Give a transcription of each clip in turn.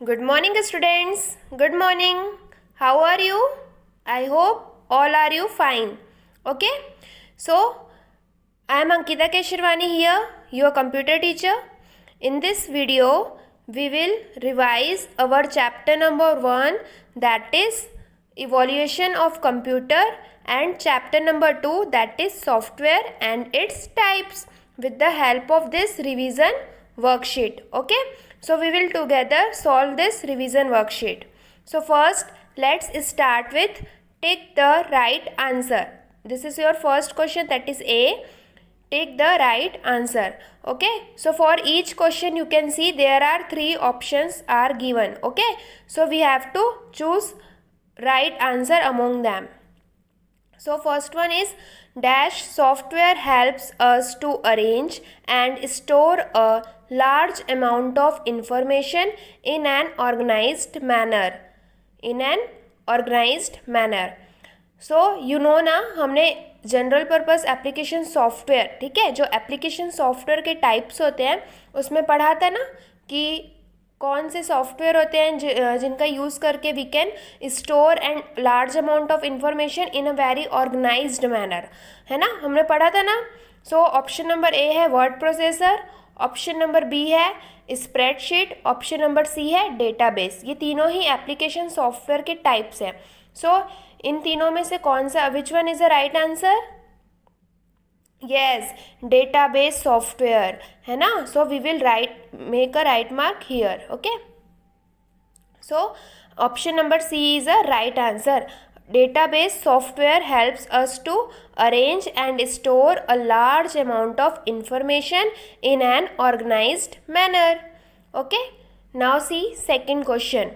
Good morning, students. Good morning. How are you? I hope all are you fine. Okay. So, I am Ankita Keshirwani here, your computer teacher. In this video, we will revise our chapter number 1, that is evaluation of computer, and chapter number 2, that is software and its types, with the help of this revision worksheet. Okay. So we will together solve this revision worksheet. So first, let's start with take the right answer. This is your first question, that is A. Take the right answer. Okay. So for each question you can see there are 3 options are given. Okay. So we have to choose right answer among them. So first one is dash software helps us to arrange and store a large amount of information in an organized manner. In an organized manner. So you know ना, हमने general purpose application software, ठीक है, जो application software के types होते हैं उसमें पढ़ा था ना कि कौन से सॉफ्टवेयर होते हैं जिनका यूज़ करके we can store and large amount of information in a very organised manner, है ना, हमने पढ़ा था ना. सो ऑप्शन नंबर ए है word processor, option number B है स्प्रेडशीट, ऑप्शन नंबर सी है डेटाबेस. ये तीनों ही एप्लीकेशन सॉफ्टवेयर के टाइप्स हैं. सो इन तीनों में से कौन सा, which one is the right answer? Yes, database software, है ना. So we will make a right mark here. Okay. So option number C is a right answer. Database software helps us to arrange and store a large amount of information in an organized manner. Okay. Now see second question.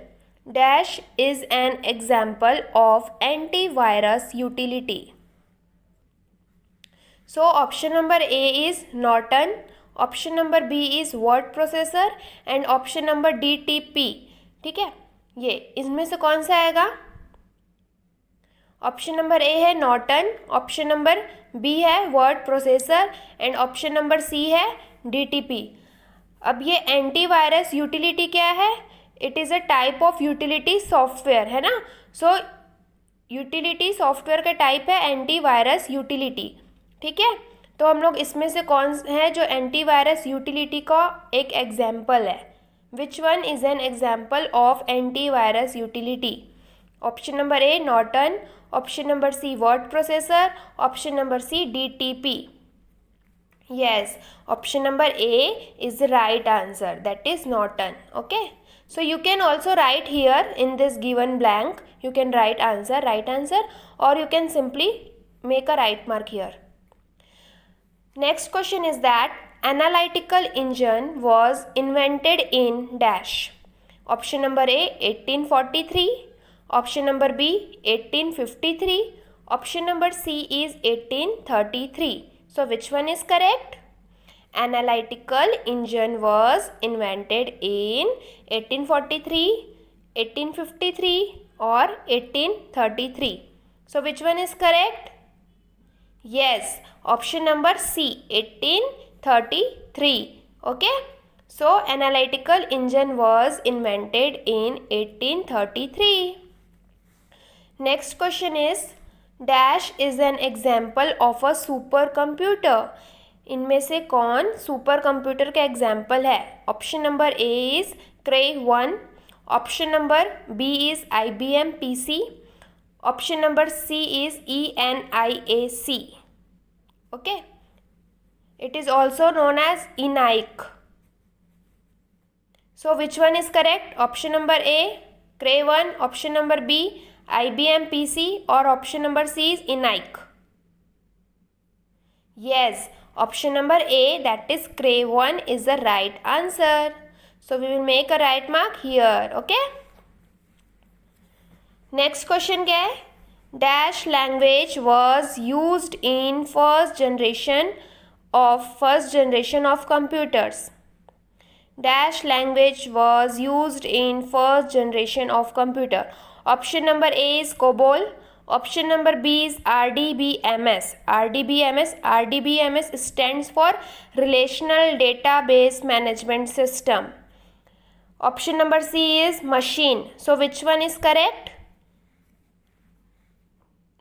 Dash is an example of antivirus utility. So option number A is Norton, option number B is word processor and option number D TP. ठीक है, ये इसमें से कौन सा आएगा? Option number A है Norton, option number B है word processor and option number C है डीटीपी. अब ये एंटीवायरस यूटिलिटी क्या है? It is a type of utility software, है ना. सो यूटिलिटी सॉफ्टवेयर का टाइप है एंटीवायरस यूटिलिटी. ठीक है, तो हम लोग इसमें से कौन है जो एंटीवायरस यूटिलिटी का एक एग्जाम्पल है? Which one is an example of antivirus utility? Option number A Norton, option number C word processor, option number C DTP. yes, option number A is the right answer, that is Norton. Okay, so you can also write here in this given blank, you can write answer, right answer, or you can simply make a right mark here. Next question is that analytical engine was invented in dash. Option number A 1843, option number B 1853, option number C is 1833. So which one is correct? Analytical engine was invented in 1843, 1853 or 1833. So which one is correct? Yes, option number C 1833. Okay. So analytical engine was invented in 1833. Next question is dash is an example of a supercomputer. इनमें से कौन supercomputer का example है? Option number A is Cray 1, option number B is IBM PC, option number C is ENIAC. Okay, it is also known as ENIAC. So which one is correct? Option number A Cray 1, option number B IBM PC or option number C is ENIAC. Yes, option number A, that is Cray 1 is the right answer. So we will make a right mark here. Okay. Next question क्या है? Dash language was used in first generation of computers. Dash language was used in first generation of computer. Option number A is COBOL, option number B is RDBMS. RDBMS stands for Relational Database Management System. Option number C is machine. So which one is correct?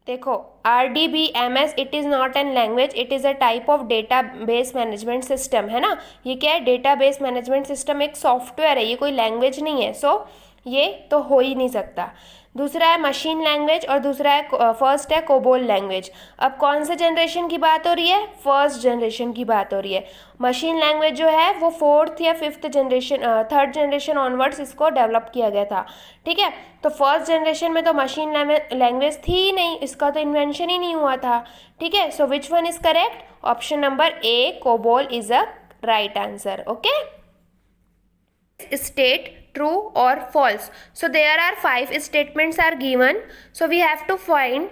देखो RDBMS it is not an language, it is a type of data base management system, है ना. ये क्या है? Data base management system एक software है, ये कोई लैंग्वेज नहीं है. सो ये तो हो ही नहीं सकता. दूसरा है मशीन लैंग्वेज और दूसरा है फर्स्ट है कोबोल लैंग्वेज. अब कौन से जनरेशन की बात हो रही है? फर्स्ट जनरेशन की बात हो रही है. मशीन लैंग्वेज जो है वो फोर्थ या fifth generation, third generation onwards इसको डेवलप किया गया था. ठीक है, तो फर्स्ट जनरेशन में तो मशीन लैंग्वेज थी ही नहीं, इसका तो इन्वेंशन ही नहीं हुआ था. ठीक है, so which one is correct? Option number A COBOL is a right answer. Okay, state true or false. So there are 5 statements are given, so we have to find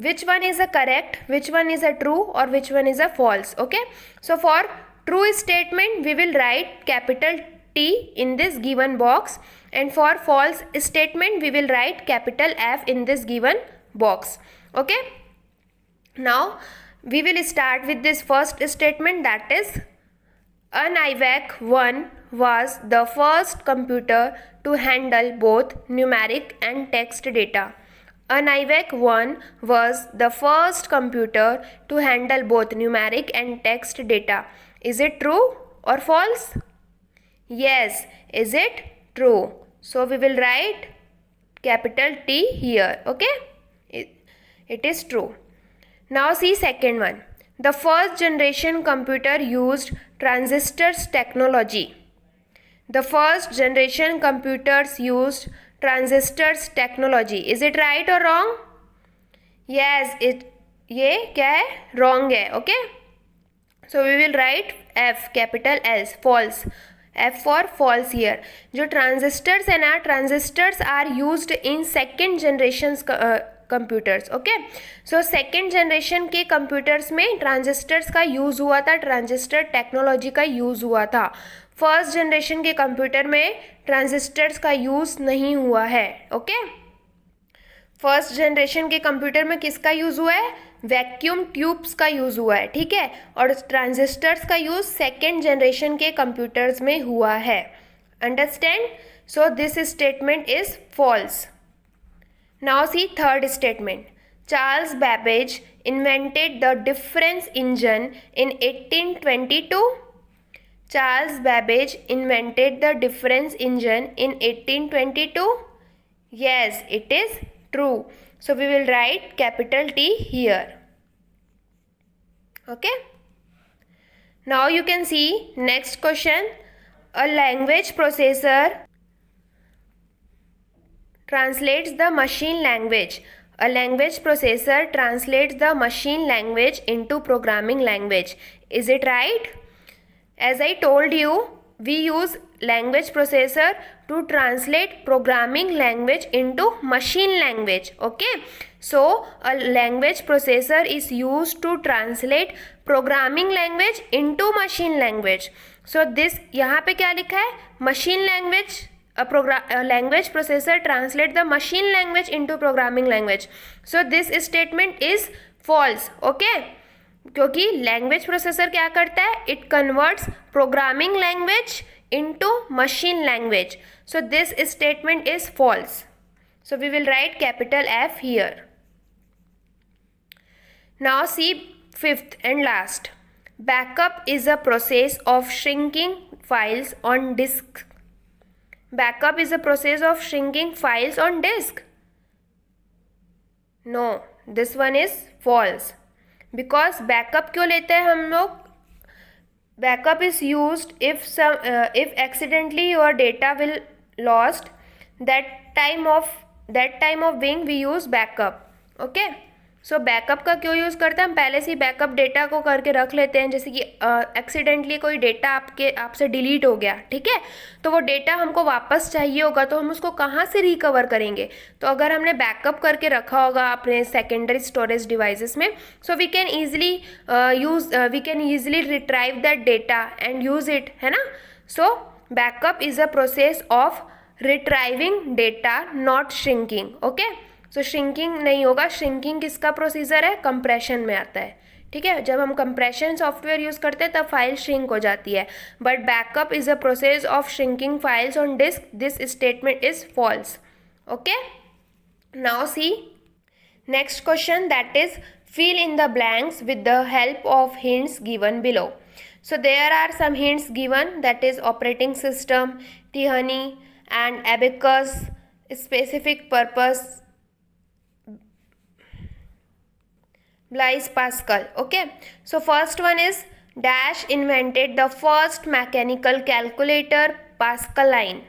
which one is a correct, which one is a true or which one is a false. Okay, so for true statement we will write capital T in this given box, and for false statement we will write capital F in this given box. Okay, now we will start with this first statement, that is an IVAC 1 was the first computer to handle both numeric and text data. An IVAC 1 was the first computer to handle both numeric and text data. Is it true or false? Yes. Is it true? So we will write capital T here. Okay? It is true. Now see second one. The first generation computer used transistors technology. The first generation computers used transistors technology. Is it right or wrong? Yes, ये क्या है? Wrong है. Okay? So we will write F capital S, false. F for false here. जो transistors है ना, transistors are used in second generations computers. Okay, so second generation के computers में transistors का यूज़ हुआ था, ट्रांजिस्टर टेक्नोलॉजी का यूज़ हुआ था. फर्स्ट जनरेशन के कंप्यूटर में ट्रांजिस्टर्स का यूज़ नहीं हुआ है. ओके, फर्स्ट जनरेशन के कंप्यूटर में किसका यूज़ हुआ है? वैक्यूम ट्यूब्स का यूज़ हुआ है. ठीक है, और ट्रांजिस्टर्स का यूज़ सेकेंड जनरेशन के कंप्यूटर्स में हुआ है. Understand? So this statement is false. Now see third statement. Charles Babbage invented the difference engine in 1822. Charles Babbage invented the difference engine in 1822. Yes, it is true. So we will write capital T here. Okay. Now you can see next question. A language processor translates the machine language. A language processor translates the machine language into programming language. Is it right? As I told you, we use language processor to translate programming language into machine language. Okay, so a language processor is used to translate programming language into machine language. So this यहाँ पे क्या लिखा है? machine language. A language processor translate the machine language into programming language. So this statement is false. Okay, क्योंकि language processor क्या करता है? It converts programming language into machine language. So this statement is false. So we will write capital F here. Now see fifth and last. Backup is a process of shrinking files on disk. Backup is a process of shrinking files on disk. No, this one is false. Because backup क्यों लेते हैं हम लोग? Backup is used if accidentally your data will lost. That time of being we use backup. Okay. So backup का क्यों use करते हैं? हम पहले से ही बैकअप डेटा को करके रख लेते हैं. जैसे कि एक्सीडेंटली कोई डेटा आपसे डिलीट हो गया, ठीक है, तो वो डेटा हमको वापस चाहिए होगा, तो हम उसको कहाँ से रिकवर करेंगे? तो अगर हमने बैकअप करके रखा होगा अपने सेकेंडरी स्टोरेज डिवाइसेस में, so we can easily retrieve that data and use it, है ना. So backup is a process of retrieving data, not shrinking. Okay, so shrinking नहीं होगा. श्रिंकिंग किसका प्रोसीजर है? कंप्रेशन में आता है. ठीक है, जब हम कंप्रेशन सॉफ्टवेयर यूज़ करते हैं तब फाइल श्रिंक हो जाती है, but backup is a process of shrinking files on disk, this statement is false. Okay, now see next question, that is fill in the blanks with the help of hints given below. So there are some hints given, that is operating system, Tihany and abacus, specific purpose, Blaise Pascal. Okay, so first one is dash invented the first mechanical calculator, Pascaline.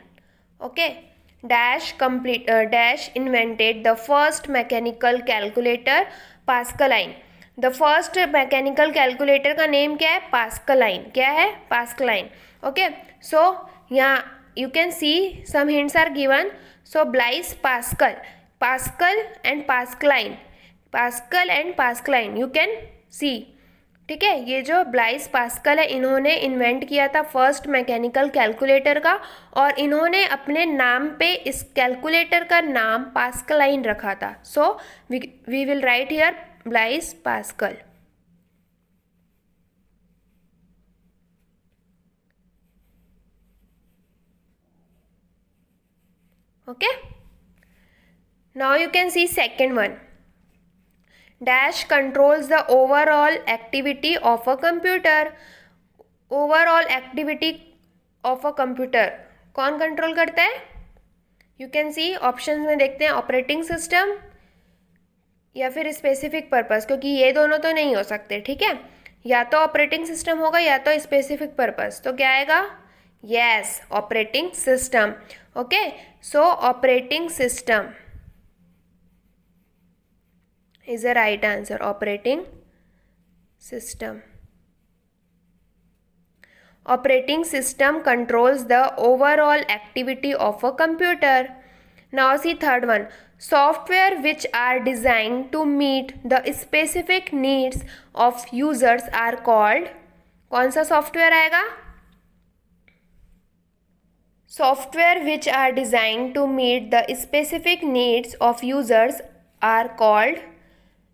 Okay, dash invented the first mechanical calculator, Pascaline. The first mechanical calculator का name क्या है? Pascaline. क्या है? Pascaline. Okay, so यहाँ you can see some hints are given. So Blaise Pascal, Pascal and Pascaline, Pascal and Pascaline you can see. ठीक है, ये जो ब्लाइस पास्कल है इन्होंने इन्वेंट किया था फर्स्ट मैकेनिकल कैलकुलेटर का, और इन्होंने अपने नाम पे इस कैलकुलेटर का नाम पास्कलाइन रखा था. So we will write here Blaise Pascal. Okay, now you can see second one. Dash controls the overall activity of a computer. Overall activity of a computer कौन कंट्रोल करता है? यू कैन सी ऑप्शन में देखते हैं, operating system या फिर specific purpose, क्योंकि ये दोनों तो नहीं हो सकते. ठीक है, या तो ऑपरेटिंग सिस्टम होगा या तो स्पेसिफिक पर्पस. तो क्या आएगा? Yes, operating system. Okay, so operating system is the right answer. Operating system. Operating system controls the overall activity of a computer. Now see third one. Software which are designed to meet the specific needs of users are called. कौन सा software आएगा? Software which are designed to meet the specific needs of users are called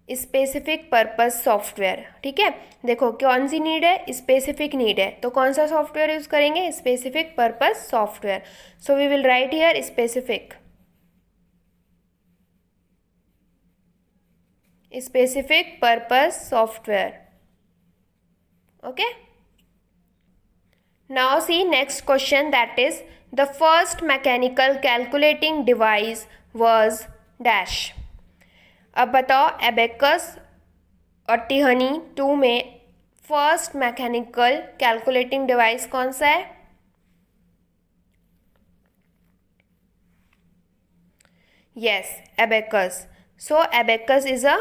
specific purpose software. ठीक है, देखो कौन सी need है? Specific need है, तो कौन सा सॉफ्टवेयर यूज करेंगे? Specific purpose software. So we will write here specific. Specific purpose software. Okay, now see next question, that is the first mechanical calculating device was dash. अब बताओ, abacus और टिहनी 2 में first mechanical calculating device कौन सा है? Yes, abacus. So abacus is a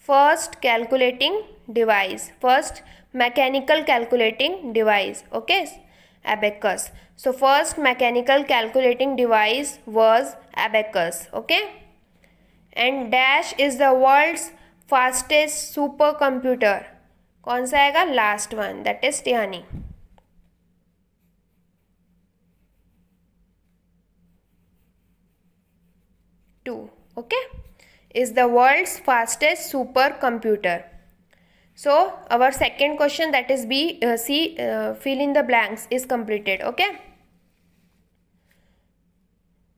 first calculating device, first mechanical calculating device. Okay, abacus. So first mechanical calculating device was abacus. Okay, and dash is the world's fastest supercomputer. कौन सा आएगा? Last one, that is Tianhe. Two. Okay, is the world's fastest supercomputer. So our second question, that is B C fill in the blanks is completed. Okay,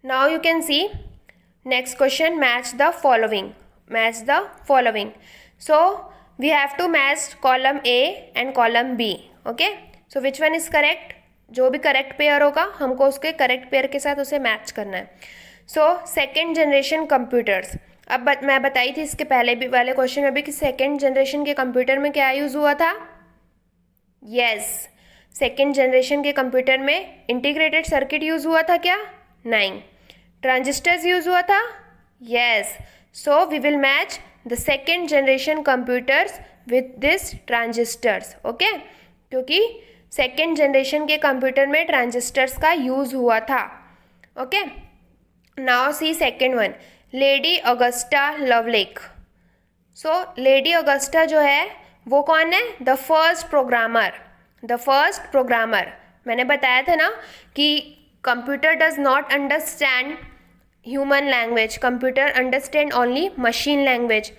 now you can see next question, match the following. Match the following. So we have to match column A and column B. Okay, so which one is correct? जो भी correct pair होगा हमको उसके correct pair के साथ उसे match करना है. So second generation computers. अब मैं बताई थी इसके पहले भी वाले क्वेश्चन में भी कि सेकेंड जनरेशन के कंप्यूटर में क्या यूज़ हुआ था? यस, सेकेंड जनरेशन के कंप्यूटर में इंटीग्रेटेड सर्किट यूज़ हुआ था क्या? नहीं. ट्रांजिस्टर्स यूज हुआ था? Yes. So we will match the second generation computers with this transistors. Okay, क्योंकि सेकेंड जनरेशन के कंप्यूटर में ट्रांजिस्टर्स का यूज हुआ था. Okay, now see second one, lady Augusta Lovelace. So lady Augusta जो है वो कौन है? The first programmer. The first programmer. मैंने बताया था ना कि computer does not understand human language, computer understand only machine language.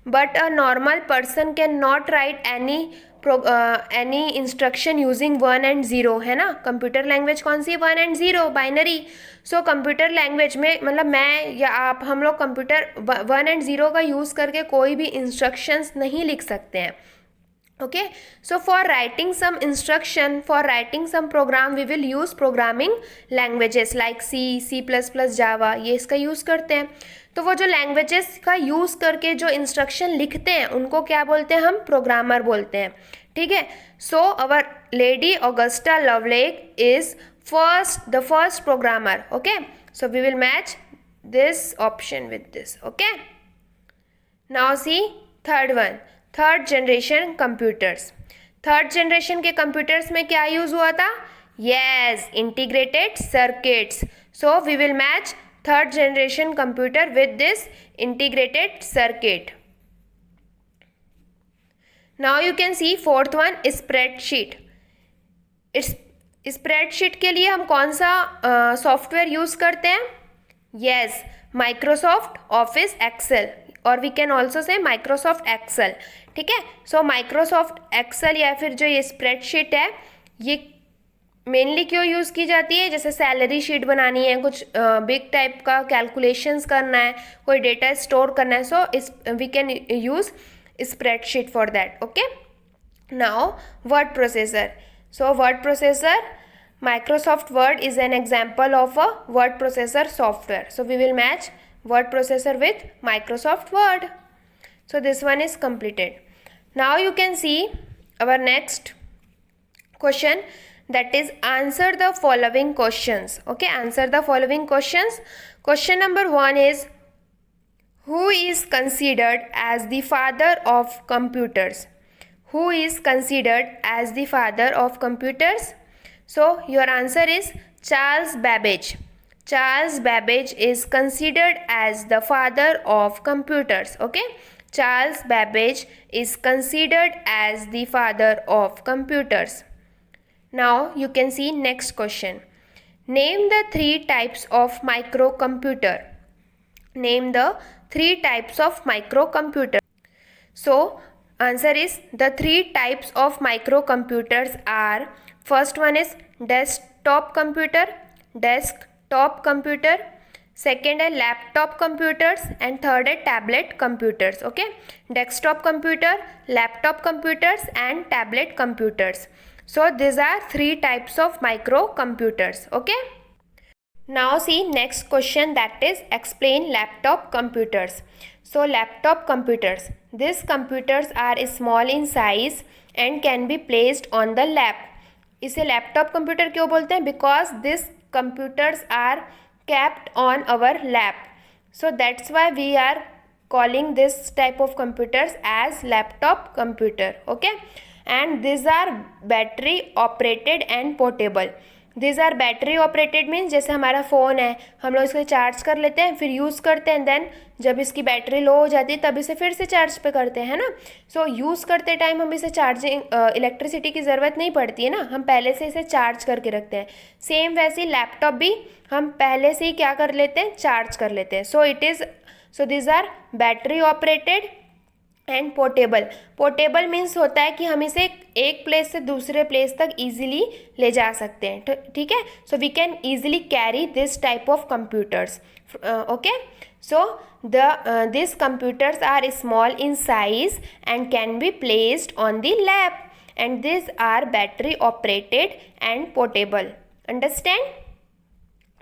but a normal person cannot write any instruction using 1 and 0, है ना. कंप्यूटर लैंग्वेज कौन सी है? 1 and 0 binary. So computer language में मतलब मैं या आप, हम लोग कंप्यूटर 1 and 0 का यूज़ करके कोई भी इंस्ट्रक्शंस नहीं लिख सकते हैं. Okay, so for writing some instruction, for writing some program, we will use programming languages like C, C++, Java. ये इसका यूज़ करते हैं. तो वो जो लैंग्वेजेस का यूज़ करके जो इंस्ट्रक्शन लिखते हैं उनको क्या बोलते हैं? हम प्रोग्रामर बोलते हैं. ठीक है. So our lady Augusta Lovelace is the first programmer. Okay, so we will match this option with this. Okay, now see third one, third generation computers. Third generation के कंप्यूटर्स में क्या यूज़ हुआ था? Yes, integrated circuits. So we will match third generation computer with this integrated circuit. Now you can see fourth one, spreadsheet. इस spreadsheet के लिए हम कौन सा सॉफ्टवेयर यूज़ करते हैं? यस, माइक्रोसॉफ्ट ऑफिस एक्सेल, और we can also say Microsoft Excel. ठीक है. सो माइक्रोसॉफ्ट एक्सेल या फिर जो ये स्प्रेडशीट है, ये मेनली क्यों यूज़ की जाती है? जैसे सैलरी शीट बनानी है, कुछ बिग टाइप का कैलकुलेशंस करना है, कोई डेटा स्टोर करना है. So we can use spreadsheet for that. Okay. Now word processor. So word processor, Microsoft Word is an example of a word processor software. So we will match word processor with Microsoft Word. So this one is completed. Now you can see our next question, that is answer the following questions. Okay, answer the following questions. Question number 1 is, who is considered as the father of computers? Who is considered as the father of computers? So your answer is Charles Babbage. Charles Babbage is considered as the father of computers. Okay, Charles Babbage is considered as the father of computers. Now you can see next question. Name the 3 types of microcomputer. Name the 3 types of microcomputer. So answer is, the 3 types of microcomputers are, first one is desktop computer, second है laptop computers, and third है tablet computers. Okay, desktop computer, laptop computers and tablet computers. So these are 3 types of microcomputers. Okay. Now see next question, that is explain laptop computers. So laptop computers, these computers are small in size and can be placed on the lap. इसे laptop computer क्यों बोलते हैं? Because this computers are kept on our lap. So that's why we are calling this type of computers as laptop computer. Okay, and these are battery operated and portable. These are battery operated means जैसे हमारा phone है, हम लोग इसको charge कर लेते हैं, फिर यूज़ करते हैं, देन जब इसकी बैटरी लो हो जाती है तब इसे फिर से चार्ज पे करते हैं ना. सो यूज़ करते टाइम हम इसे चार्जिंग इलेक्ट्रिसिटी की ज़रूरत नहीं पड़ती है ना, हम पहले से इसे चार्ज करके रखते हैं. सेम वैसे लैपटॉप भी हम पहले से ही क्या कर लेते हैं? चार्ज कर लेते हैं. So this are battery operated and portable. Portable means होता है कि हम इसे एक प्लेस से दूसरे प्लेस तक ईजिली ले जा सकते हैं. ठीक है. So we can easily carry this type of computers. Okay, so this computers are small in size and can be placed on the lap, and this are battery operated and portable. Understand?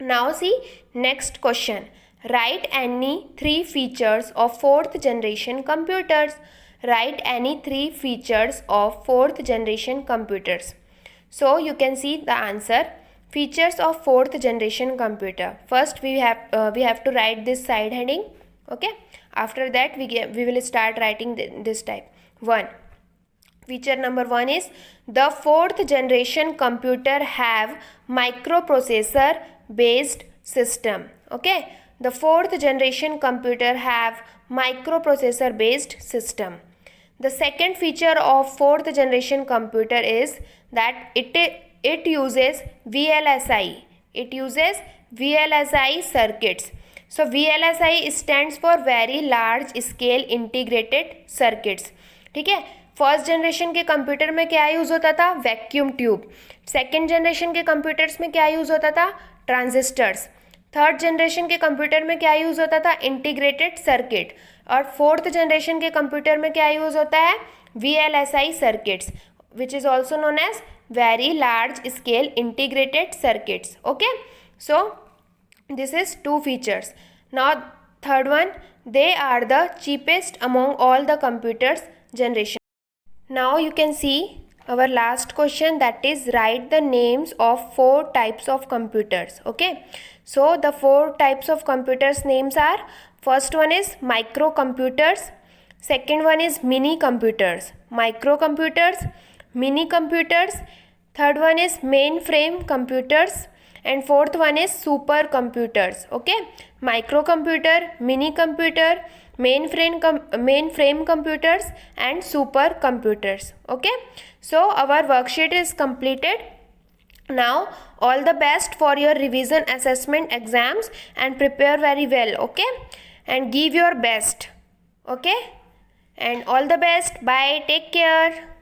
Now see next question. Write any 3 features of 4th generation computers. Write any 3 features of 4th generation computers. So you can see the answer. Features of 4th generation computer. First we have to write this side heading. Okay. After that we will start writing this type. 1. Feature number 1 is, the 4th generation computer have microprocessor based system. Okay. The 4th generation computer have microprocessor based system. The second feature of 4th generation computer is that it uses VLSI. It uses VLSI circuits. So VLSI stands for very large scale integrated circuits. ठीक है. First generation के computer में क्या use होता था? Vacuum tube. Second generation के computers में क्या यूज़ होता था? ट्रांजिस्टर्स. थर्ड जनरेशन के कंप्यूटर में क्या यूज़ होता था? Integrated circuit. और फोर्थ जनरेशन के कंप्यूटर में क्या यूज़ होता है? VLSI circuits, which is also known as very large scale integrated circuits. Okay, so this is two features. Now third one, they are the cheapest among all the computers generation. Now you can see our last question, that is write the names of 4 types of computers. Okay, so the 4 types of computers names are, first one is microcomputers, second one is mini computers, microcomputers, mini computers, third one is mainframe computers, and fourth one is super computers. Okay, microcomputer, mini computer, mainframe computers and super computers. Okay, so our worksheet is completed. Now all the best for your revision assessment exams and prepare very well. Okay, and give your best. Okay, and all the best. Bye, take care.